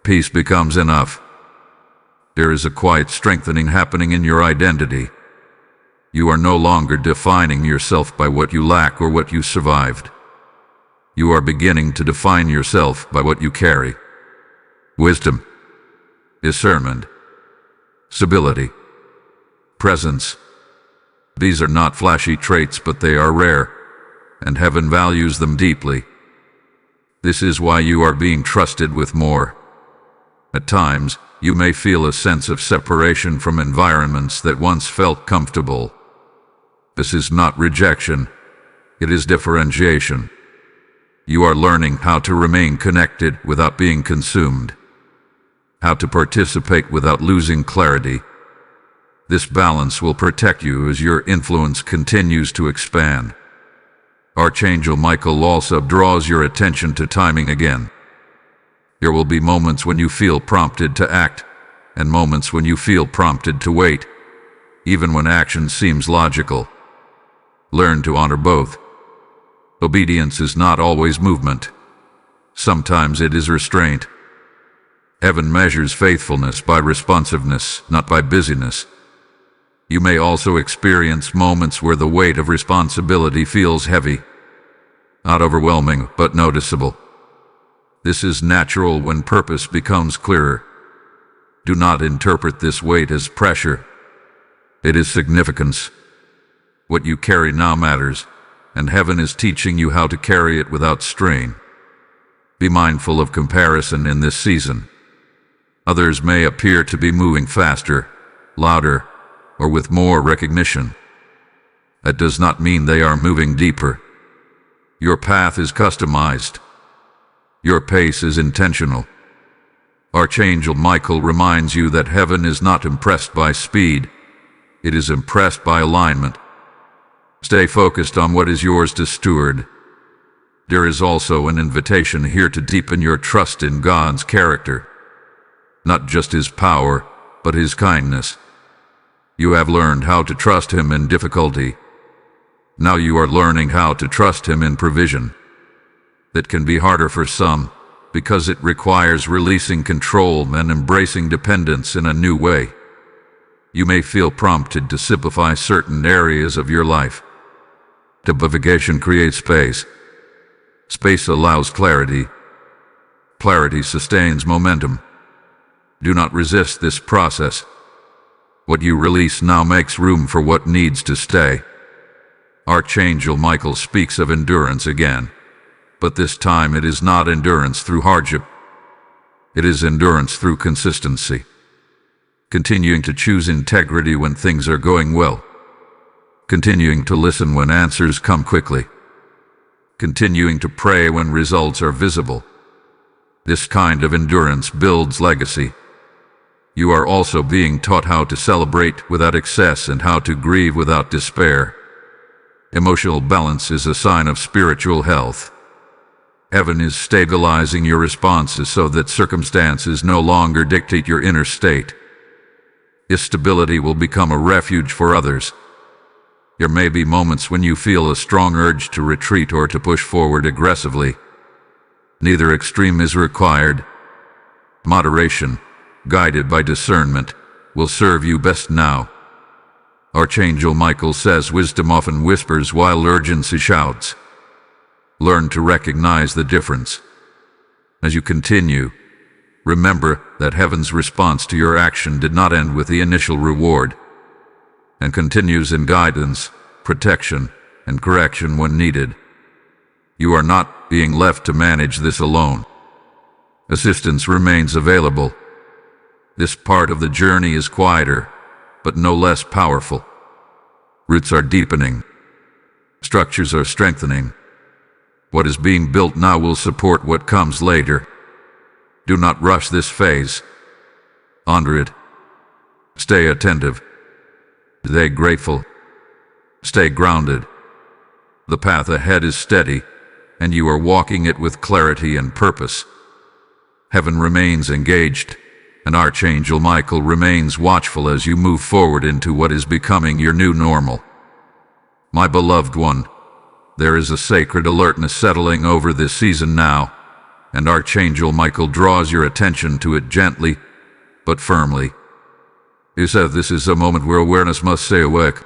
Peace becomes enough. There is a quiet strengthening happening in your identity. You are no longer defining yourself by what you lack or what you survived. You are beginning to define yourself by what you carry. Wisdom, discernment, stability, presence. These are not flashy traits, but they are rare, and heaven values them deeply. This is why you are being trusted with more. At times, you may feel a sense of separation from environments that once felt comfortable. This is not rejection, it is differentiation. You are learning how to remain connected without being consumed, how to participate without losing clarity. This balance will protect you as your influence continues to expand. Archangel Michael also draws your attention to timing again. There will be moments when you feel prompted to act, and moments when you feel prompted to wait, even when action seems logical. Learn to honor both. Obedience is not always movement. Sometimes it is restraint. Heaven measures faithfulness by responsiveness, not by busyness. You may also experience moments where the weight of responsibility feels heavy, not overwhelming, but noticeable. This is natural when purpose becomes clearer. Do not interpret this weight as pressure. It is significance. What you carry now matters, and heaven is teaching you how to carry it without strain. Be mindful of comparison in this season. Others may appear to be moving faster, louder, or with more recognition. That does not mean they are moving deeper. Your path is customized. Your pace is intentional. Archangel Michael reminds you that heaven is not impressed by speed. It is impressed by alignment. Stay focused on what is yours to steward. There is also an invitation here to deepen your trust in God's character. Not just His power, but His kindness. You have learned how to trust Him in difficulty. Now you are learning how to trust Him in provision. That can be harder for some, because it requires releasing control and embracing dependence in a new way. You may feel prompted to simplify certain areas of your life. Simplification creates space. Space allows clarity. Clarity sustains momentum. Do not resist this process. What you release now makes room for what needs to stay. Archangel Michael speaks of endurance again, but this time it is not endurance through hardship. It is endurance through consistency. Continuing to choose integrity when things are going well. Continuing to listen when answers come quickly. Continuing to pray when results are visible. This kind of endurance builds legacy. You are also being taught how to celebrate without excess and how to grieve without despair. Emotional balance is a sign of spiritual health. Heaven is stabilizing your responses so that circumstances no longer dictate your inner state. This stability will become a refuge for others. There may be moments when you feel a strong urge to retreat or to push forward aggressively. Neither extreme is required. Moderation, guided by discernment, will serve you best now. Archangel Michael says wisdom often whispers while urgency shouts. Learn to recognize the difference. As you continue, remember that heaven's response to your action did not end with the initial reward, and continues in guidance, protection, and correction when needed. You are not being left to manage this alone. Assistance remains available. This part of the journey is quieter, but no less powerful. Roots are deepening. Structures are strengthening. What is being built now will support what comes later. Do not rush this phase. Honor it. Stay attentive. Stay grateful. Stay grounded. The path ahead is steady, and you are walking it with clarity and purpose. Heaven remains engaged, and Archangel Michael remains watchful as you move forward into what is becoming your new normal. My beloved one, there is a sacred alertness settling over this season now, and Archangel Michael draws your attention to it gently, but firmly. He says this is a moment where awareness must stay awake.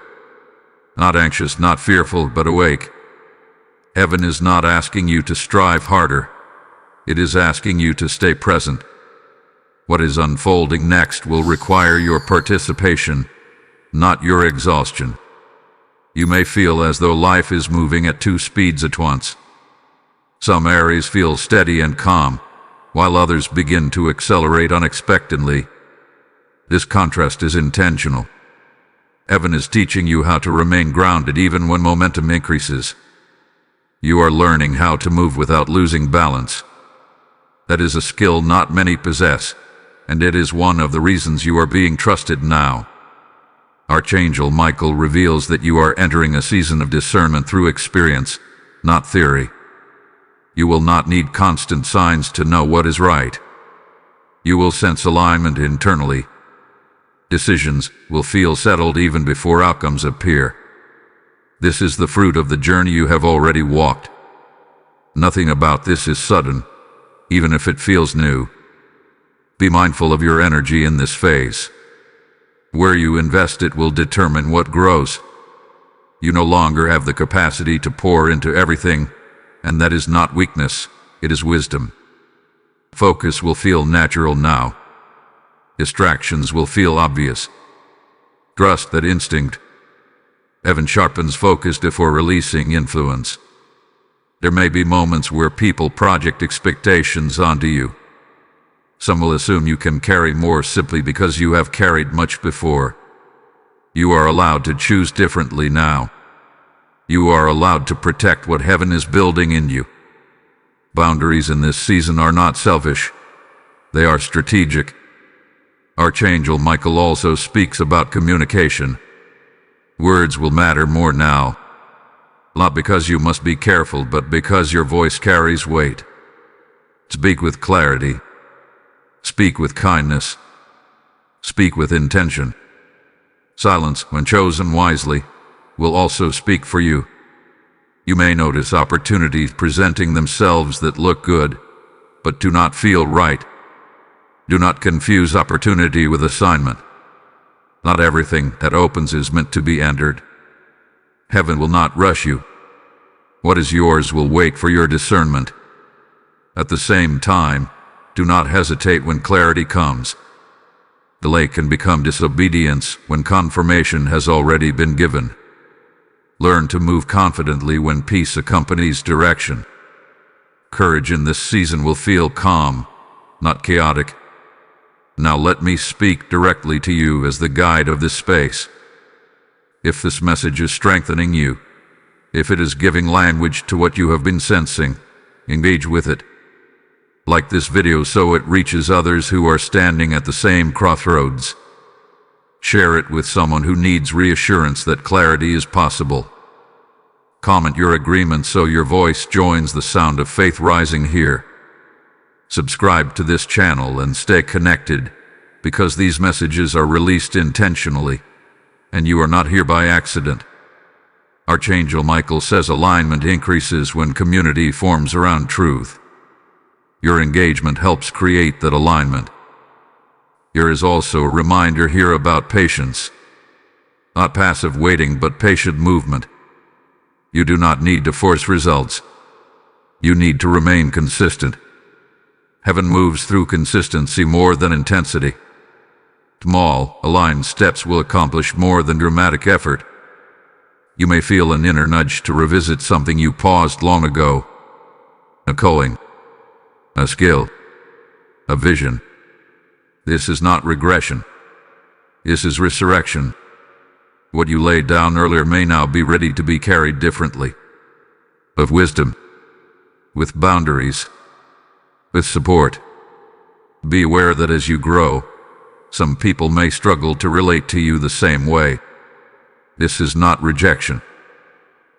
Not anxious, not fearful, but awake. Heaven is not asking you to strive harder. It is asking you to stay present. What is unfolding next will require your participation, not your exhaustion. You may feel as though life is moving at two speeds at once. Some areas feel steady and calm, while others begin to accelerate unexpectedly. This contrast is intentional. Heaven is teaching you how to remain grounded even when momentum increases. You are learning how to move without losing balance. That is a skill not many possess, and it is one of the reasons you are being trusted now. Archangel Michael reveals that you are entering a season of discernment through experience, not theory. You will not need constant signs to know what is right. You will sense alignment internally. Decisions will feel settled even before outcomes appear. This is the fruit of the journey you have already walked. Nothing about this is sudden, even if it feels new. Be mindful of your energy in this phase. Where you invest it will determine what grows. You no longer have the capacity to pour into everything, and that is not weakness, it is wisdom. Focus will feel natural now. Distractions will feel obvious. Trust that instinct. Heaven sharpens focus before releasing influence. There may be moments where people project expectations onto you. Some will assume you can carry more simply because you have carried much before. You are allowed to choose differently now. You are allowed to protect what heaven is building in you. Boundaries in this season are not selfish. They are strategic. Archangel Michael also speaks about communication. Words will matter more now. Not because you must be careful, but because your voice carries weight. Speak with clarity. Speak with kindness. Speak with intention. Silence, when chosen wisely, will also speak for you. You may notice opportunities presenting themselves that look good, but do not feel right. Do not confuse opportunity with assignment. Not everything that opens is meant to be entered. Heaven will not rush you. What is yours will wait for your discernment. At the same time, do not hesitate when clarity comes. Delay can become disobedience when confirmation has already been given. Learn to move confidently when peace accompanies direction. Courage in this season will feel calm, not chaotic. Now let me speak directly to you as the guide of this space. If this message is strengthening you, if it is giving language to what you have been sensing, engage with it. Like this video so it reaches others who are standing at the same crossroads. Share it with someone who needs reassurance that clarity is possible. Comment your agreement so your voice joins the sound of faith rising here. Subscribe to this channel and stay connected, because these messages are released intentionally, and you are not here by accident. Archangel Michael says alignment increases when community forms around truth. Your engagement helps create that alignment. There is also a reminder here about patience. Not passive waiting, but patient movement. You do not need to force results. You need to remain consistent. Heaven moves through consistency more than intensity. Small, aligned steps will accomplish more than dramatic effort. You may feel an inner nudge to revisit something you paused long ago. A calling. A skill. A vision. This is not regression. This is resurrection. What you laid down earlier may now be ready to be carried differently. With wisdom. With boundaries. With support. Be aware that as you grow, some people may struggle to relate to you the same way. This is not rejection.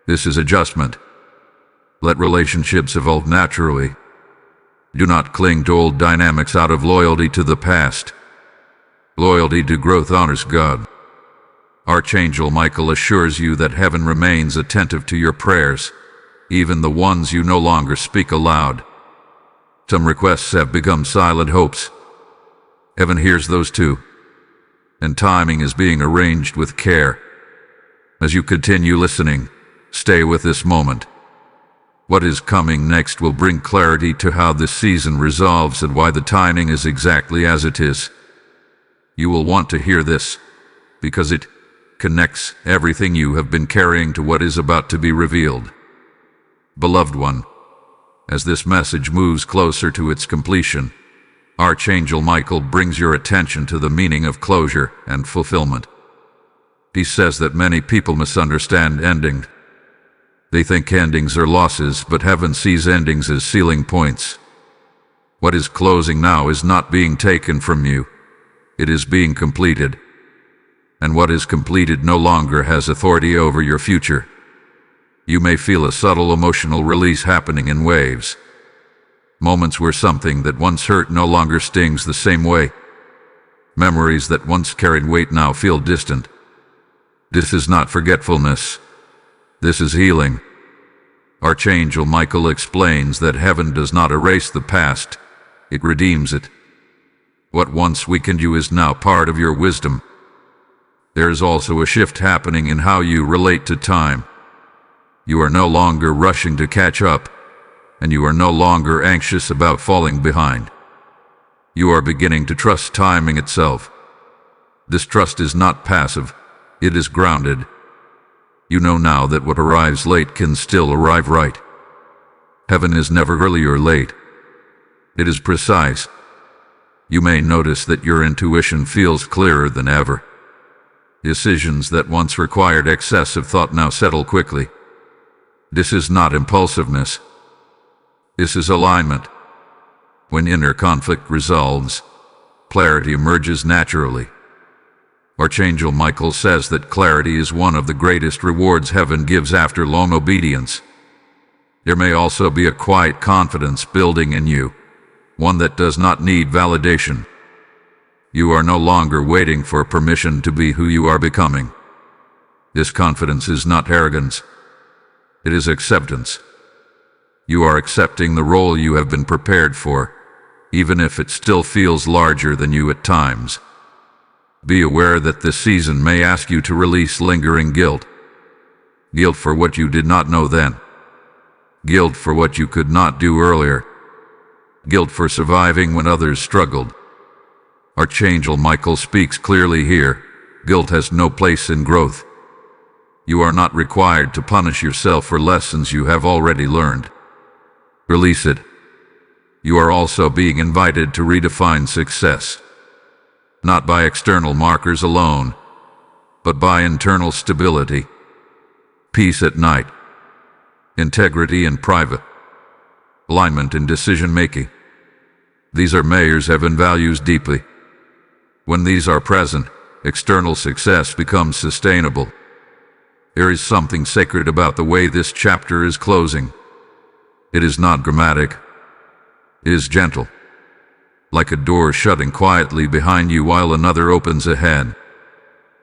This is adjustment. Let relationships evolve naturally. Do not cling to old dynamics out of loyalty to the past. Loyalty to growth honors God. Archangel Michael assures you that heaven remains attentive to your prayers, even the ones you no longer speak aloud. Some requests have become silent hopes. Heaven hears those too, and timing is being arranged with care. As you continue listening, stay with this moment. What is coming next will bring clarity to how this season resolves and why the timing is exactly as it is. You will want to hear this, because it connects everything you have been carrying to what is about to be revealed. Beloved one, as this message moves closer to its completion, Archangel Michael brings your attention to the meaning of closure and fulfillment. He says that many people misunderstand ending. They think endings are losses, but heaven sees endings as sealing points. What is closing now is not being taken from you. It is being completed. And what is completed no longer has authority over your future. You may feel a subtle emotional release happening in waves. Moments where something that once hurt no longer stings the same way. Memories that once carried weight now feel distant. This is not forgetfulness. This is healing. Archangel Michael explains that heaven does not erase the past, it redeems it. What once weakened you is now part of your wisdom. There is also a shift happening in how you relate to time. You are no longer rushing to catch up, and you are no longer anxious about falling behind. You are beginning to trust timing itself. This trust is not passive, it is grounded. You know now that what arrives late can still arrive right. Heaven is never early or late. It is precise. You may notice that your intuition feels clearer than ever. Decisions that once required excessive thought now settle quickly. This is not impulsiveness. This is alignment. When inner conflict resolves, clarity emerges naturally. Archangel Michael says that clarity is one of the greatest rewards heaven gives after long obedience. There may also be a quiet confidence building in you, one that does not need validation. You are no longer waiting for permission to be who you are becoming. This confidence is not arrogance. It is acceptance. You are accepting the role you have been prepared for, even if it still feels larger than you at times. Be aware that this season may ask you to release lingering guilt. Guilt for what you did not know then. Guilt for what you could not do earlier. Guilt for surviving when others struggled. Archangel Michael speaks clearly here. Guilt has no place in growth. You are not required to punish yourself for lessons you have already learned. Release it. You are also being invited to redefine success. Not by external markers alone, but by internal stability. Peace at night. Integrity in private. Alignment in decision-making. These are measures heaven values deeply. When these are present, external success becomes sustainable. There is something sacred about the way this chapter is closing. It is not dramatic. It is gentle. Like a door shutting quietly behind you while another opens ahead.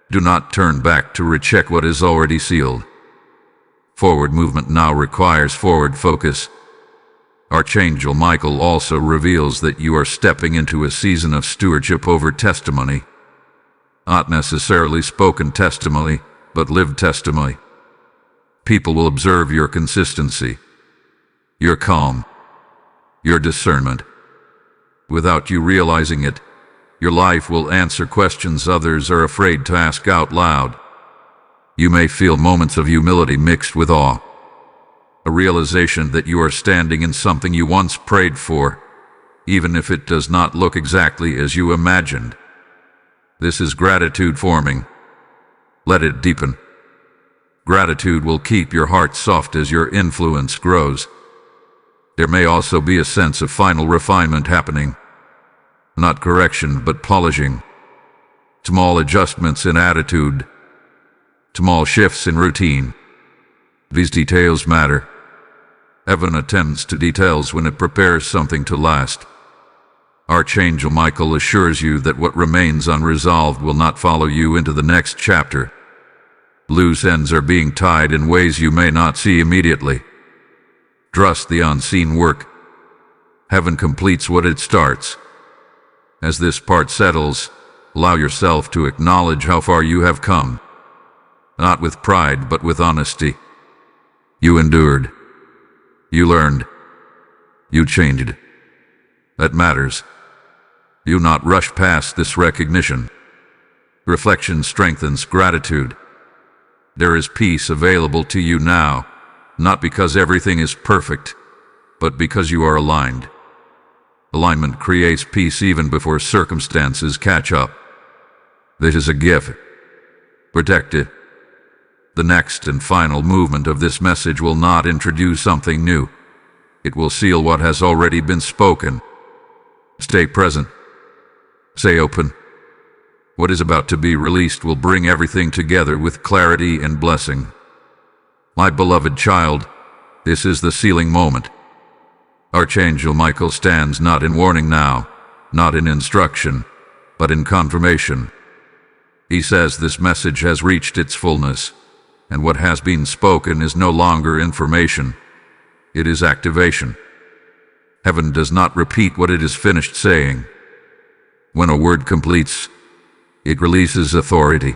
Do not turn back to recheck what is already sealed. Forward movement now requires forward focus. Archangel Michael also reveals that you are stepping into a season of stewardship over testimony. Not necessarily spoken testimony, but lived testimony. People will observe your consistency, your calm, your discernment. Without you realizing it, your life will answer questions others are afraid to ask out loud. You may feel moments of humility mixed with awe. A realization that you are standing in something you once prayed for, even if it does not look exactly as you imagined. This is gratitude forming. Let it deepen. Gratitude will keep your heart soft as your influence grows. There may also be a sense of final refinement happening. Not correction, but polishing. Small adjustments in attitude. Small shifts in routine. These details matter. Heaven attends to details when it prepares something to last. Archangel Michael assures you that what remains unresolved will not follow you into the next chapter. Loose ends are being tied in ways you may not see immediately. Trust the unseen work. Heaven completes what it starts. As this part settles, allow yourself to acknowledge how far you have come. Not with pride, but with honesty. You endured. You learned. You changed. That matters. You not rush past this recognition. Reflection strengthens gratitude. There is peace available to you now, not because everything is perfect, but because you are aligned. Alignment creates peace even before circumstances catch up. This is a gift. Protect it. The next and final movement of this message will not introduce something new. It will seal what has already been spoken. Stay present. Stay open. What is about to be released will bring everything together with clarity and blessing. My beloved child, this is the sealing moment. Archangel Michael stands not in warning now, not in instruction, but in confirmation. He says this message has reached its fullness, and what has been spoken is no longer information. It is activation. Heaven does not repeat what it is finished saying. When a word completes, it releases authority.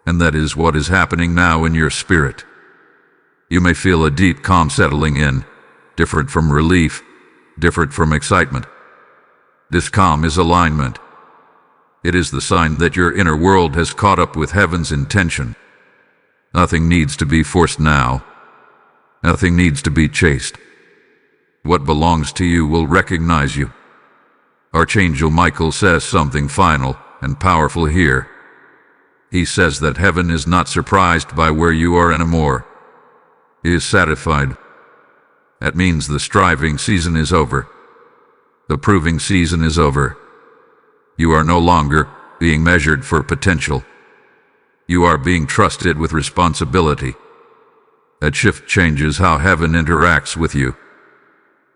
And that is what is happening now in your spirit. You may feel a deep calm settling in, different from relief, different from excitement. This calm is alignment. It is the sign that your inner world has caught up with heaven's intention. Nothing needs to be forced now. Nothing needs to be chased. What belongs to you will recognize you. Archangel Michael says something final and powerful here. He says that heaven is not surprised by where you are anymore. He is satisfied. That means the striving season is over. The proving season is over. You are no longer being measured for potential. You are being trusted with responsibility. That shift changes how heaven interacts with you.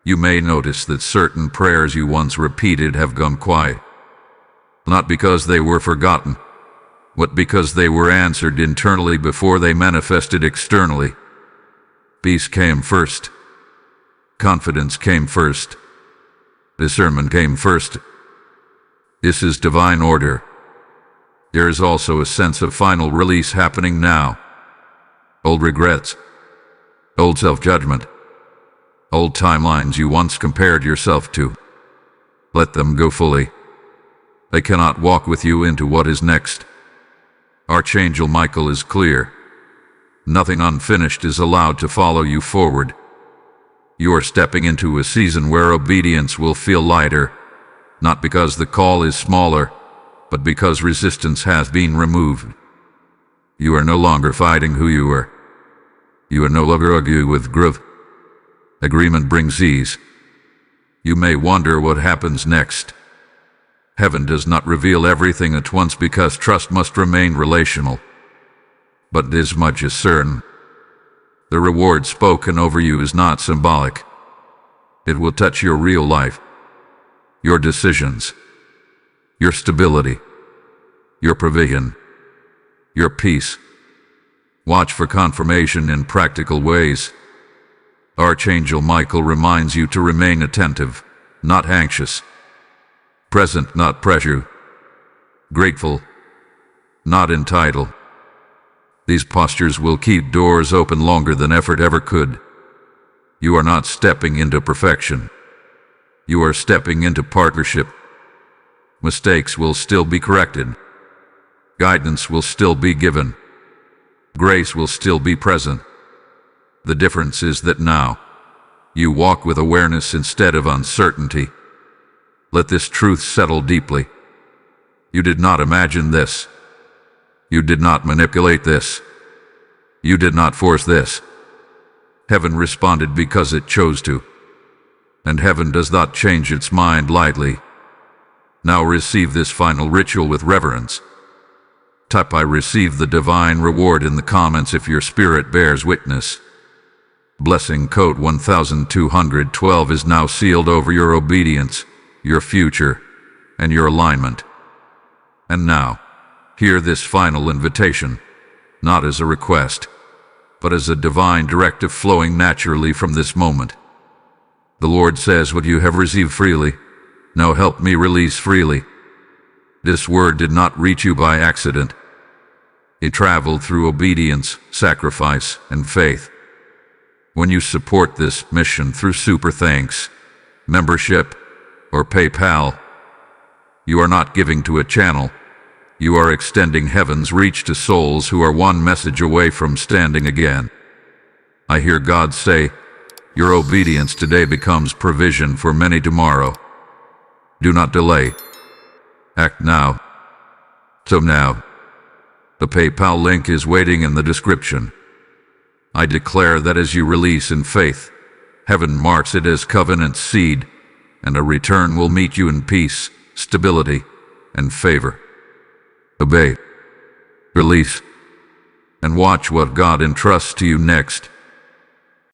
You may notice that certain prayers you once repeated have gone quiet. Not because they were forgotten, but because they were answered internally before they manifested externally. Peace came first. Confidence came first. Discernment came first. This is divine order. There is also a sense of final release happening now. Old regrets, old self-judgment, old timelines you once compared yourself to. Let them go fully. They cannot walk with you into what is next. Archangel Michael is clear. Nothing unfinished is allowed to follow you forward. You are stepping into a season where obedience will feel lighter, not because the call is smaller, but because resistance has been removed. You are no longer fighting who you were. You are no longer arguing with growth. Agreement brings ease. You may wonder what happens next. Heaven does not reveal everything at once because trust must remain relational. But this much is certain. The reward spoken over you is not symbolic. It will touch your real life, your decisions, your stability, your provision, your peace. Watch for confirmation in practical ways. Archangel Michael reminds you to remain attentive, not anxious. Present, not pressure. Grateful, not entitled. These postures will keep doors open longer than effort ever could. You are not stepping into perfection. You are stepping into partnership. Mistakes will still be corrected. Guidance will still be given. Grace will still be present. The difference is that now, you walk with awareness instead of uncertainty. Let this truth settle deeply. You did not imagine this. You did not manipulate this. You did not force this. Heaven responded because it chose to. And heaven does not change its mind lightly. Now receive this final ritual with reverence. Type "I receive the divine reward" in the comments if your spirit bears witness. Blessing code 1212 is now sealed over your obedience, your future, and your alignment. And now, hear this final invitation, not as a request, but as a divine directive flowing naturally from this moment. The Lord says, what you have received freely, now help me release freely. This word did not reach you by accident. It traveled through obedience, sacrifice, and faith. When you support this mission through Super Thanks, membership, or PayPal, you are not giving to a channel. You are extending heaven's reach to souls who are one message away from standing again. I hear God say, your obedience today becomes provision for many tomorrow. Do not delay. Act now. So now, the PayPal link is waiting in the description. I declare that as you release in faith, heaven marks it as covenant seed, and a return will meet you in peace, stability, and favor. Obey, release, and watch what God entrusts to you next.